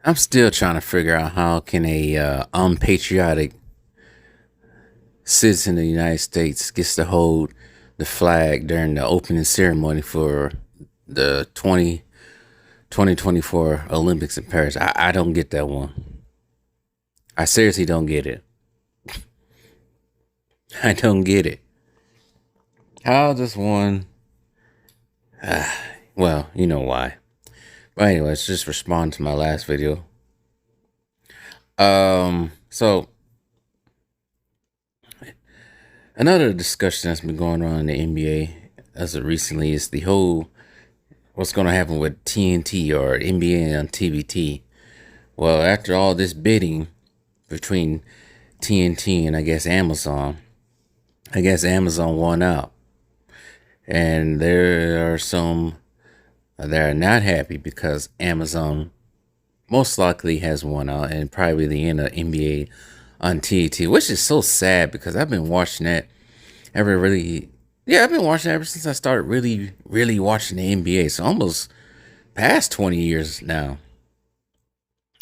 I'm still trying to figure out how can a unpatriotic citizen of the United States gets to hold the flag during the opening ceremony for the 2024 Olympics in Paris. I don't get that one. I seriously don't get it. I don't get it. How does one? Well, you know why. But anyway, let's just respond to my last video. So another discussion that's been going on in the NBA as of recently is the whole what's going to happen with TNT or NBA on TVT. Well, after all this bidding between TNT and I guess Amazon won out. And there are some that are not happy because Amazon most likely has won out and probably the end of NBA on TNT, which is so sad because I've been watching that I've been watching it ever since I started really watching the NBA. So almost past 20 years now.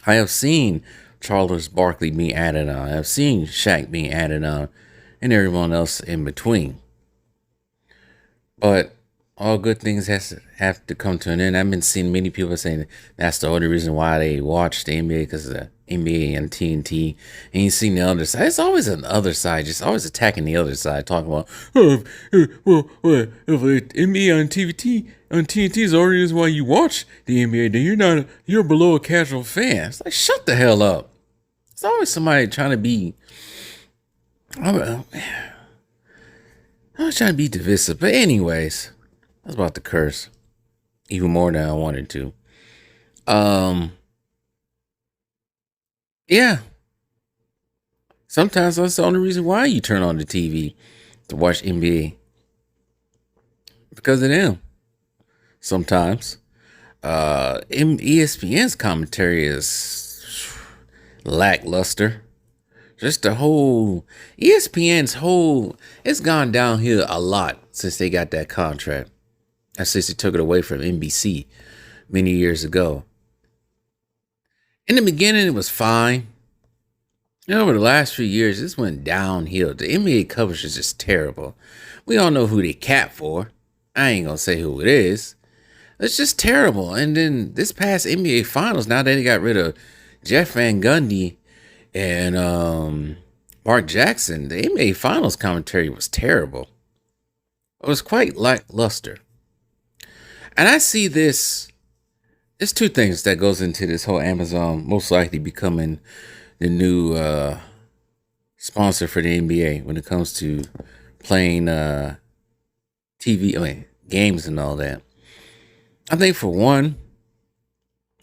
I have seen Charles Barkley being added on. I've seen Shaq being added on and everyone else in between. But all good things have to come to an end. I've been seeing many people saying that's the only reason why they watch the NBA because of the NBA and TNT. And you see the other side. It's always an other side, just always attacking the other side, talking about, if NBA on TNT is the only reason why you watch the NBA, then you're below a casual fan. It's like, shut the hell up. It's always somebody trying to be. I was trying to be divisive, but anyways, I was about to curse even more than I wanted to. Yeah. Sometimes that's the only reason why you turn on the TV to watch NBA because of them. Sometimes, ESPN's commentary is lackluster. Just the whole it's gone downhill a lot since they got that contract. And since they took it away from NBC many years ago. In the beginning, it was fine. Over the last few years, this went downhill. The NBA coverage is just terrible. We all know who they cap for. I ain't gonna say who it is. It's just terrible. And then this past NBA Finals, now that they got rid of Jeff Van Gundy and Mark Jackson, the NBA Finals commentary was terrible. It was quite lackluster. And I see this. There's two things that goes into this whole Amazon most likely becoming the new sponsor for the NBA when it comes to playing games and all that. I think for one,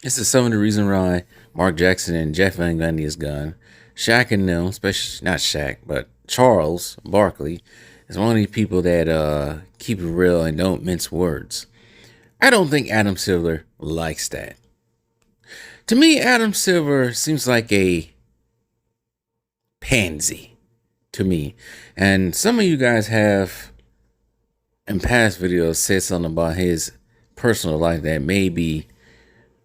this is some of the reason why Mark Jackson and Jeff Van Gundy is gone. Shaq and them, especially not Shaq, but Charles Barkley is one of these people that keep it real and don't mince words. I don't think Adam Silver likes that. To me, Adam Silver seems like a pansy to me. And some of you guys have in past videos said something about his personal life that maybe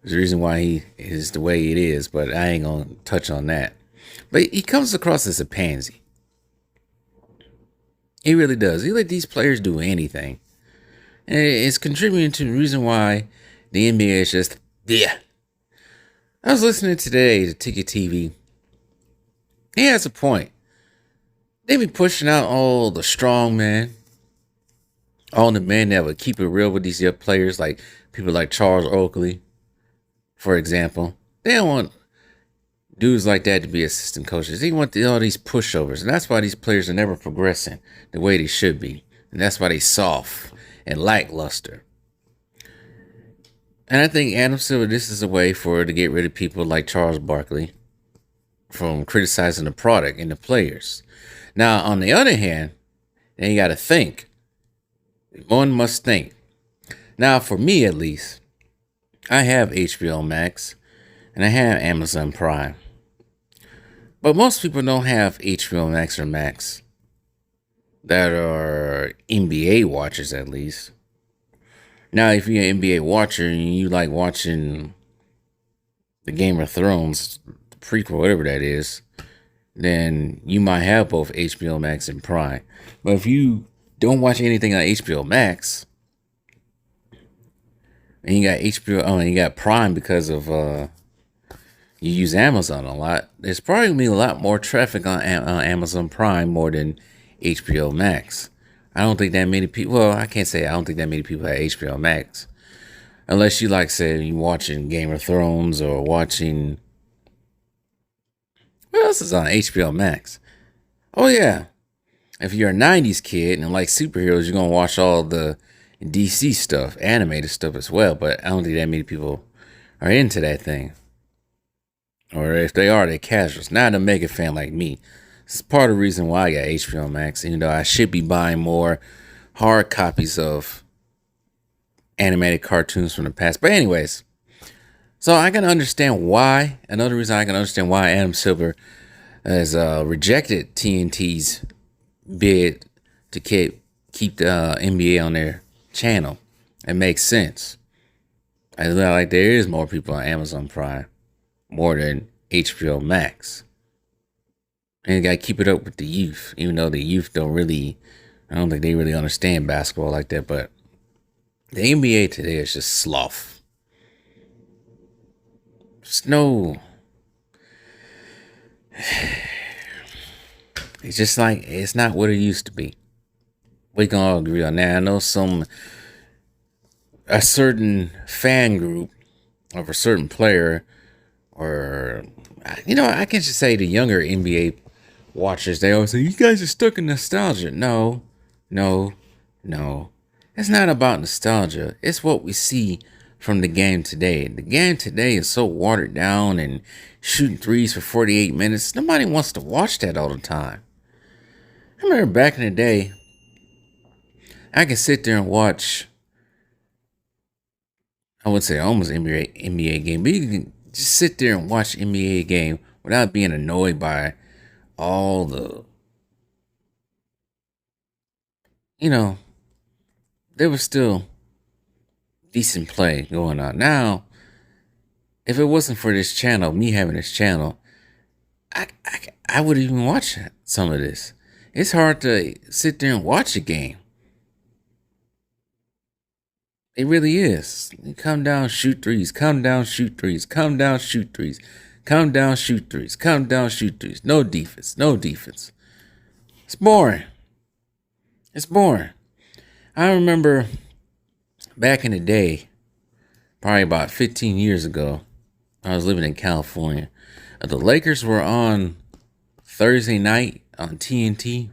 is the reason why he is the way it is, but I ain't gonna touch on that. But he comes across as a pansy. He really does. He let these players do anything. And it's contributing to the reason why the NBA is just, yeah. I was listening today to Ticket TV. He has a point. They be pushing out all the strong men, all the men that would keep it real with these young players, like people like Charles Oakley, for example. They don't want dudes like that to be assistant coaches. They want all these pushovers, and that's why these players are never progressing the way they should be, and that's why they soft and lackluster. And I think Adam Silver, this is a way for her to get rid of people like Charles Barkley from criticizing the product and the players. Now, on the other hand, then you got to think. One must think. Now, for me at least, I have HBO Max and I have Amazon Prime. But most people don't have HBO Max or Max that are NBA watchers at least. Now, if you're an NBA watcher and you like watching the Game of Thrones prequel, whatever that is, then you might have both HBO Max and Prime. But if you don't watch anything on HBO Max and you got HBO, oh, and you got Prime because of you use Amazon a lot, there's probably gonna be a lot more traffic on Amazon Prime more than HBO Max. I don't think that many people. Well, I can't say I don't think that many people have HBO Max, unless you like say you watching Game of Thrones or watching what else is on HBO Max. Oh yeah, if you're a '90s kid and like superheroes, you're gonna watch all the DC stuff, animated stuff as well. But I don't think that many people are into that thing. Or if they are, they're casuals. Not a mega fan like me. This is part of the reason why I got HBO Max. Even though I should be buying more hard copies of animated cartoons from the past. But anyways, so I can understand why. Another reason I can understand why Adam Silver has rejected TNT's bid to keep the NBA on their channel. It makes sense. I feel like there is more people on Amazon Prime more than HBO Max. And you gotta keep it up with the youth, even though the youth I don't think they really understand basketball like that. But the NBA today is just sloth. It's just like, it's not what it used to be. We can all agree on that. I know a certain fan group of a certain player, or, I can just say the younger NBA watchers, they always say, you guys are stuck in nostalgia. No, no, no. It's not about nostalgia. It's what we see from the game today. The game today is so watered down and shooting threes for 48 minutes. Nobody wants to watch that all the time. I remember back in the day, I could sit there and watch, I would say almost NBA game, but you can just sit there and watch NBA game without being annoyed by all the, there was still decent play going on. Now, if it wasn't for this channel, me having this channel, I would even watch some of this. It's hard to sit there and watch a game. It really is. Come down, shoot threes. Come down, shoot threes. Come down, shoot threes. Come down, shoot threes. Come down, shoot threes. No defense. No defense. It's boring. It's boring. I remember back in the day, probably about 15 years ago, I was living in California. The Lakers were on Thursday night on TNT.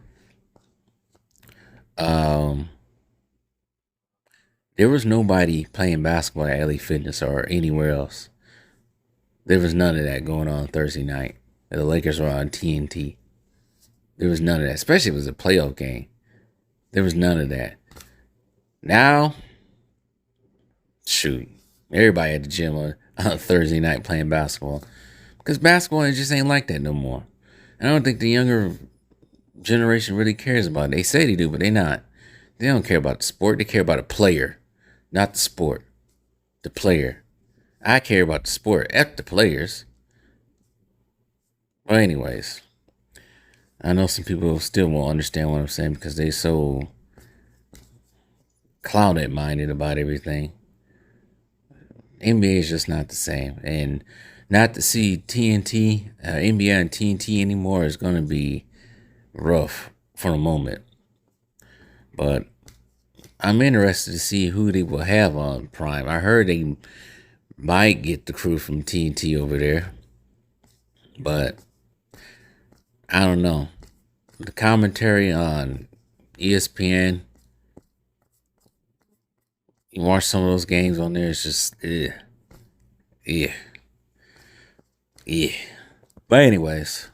There was nobody playing basketball at LA Fitness or anywhere else. There was none of that going on Thursday night. The Lakers were on TNT. There was none of that, especially if it was a playoff game. There was none of that. Now, shoot, everybody at the gym on Thursday night playing basketball. Because basketball just ain't like that no more. And I don't think the younger generation really cares about it. They say they do, but they not. They don't care about the sport. They care about a player, not the sport. The player. I care about the sport. F the players. Well, anyways, I know some people still won't understand what I'm saying because they so clouded minded about everything. NBA is just not the same, and not to see TNT, NBA and TNT anymore is going to be rough for the moment. But I'm interested to see who they will have on Prime. I heard they might get the crew from TNT over there, but I don't know. The commentary on ESPN, you watch some of those games on there, it's just, yeah. But anyways,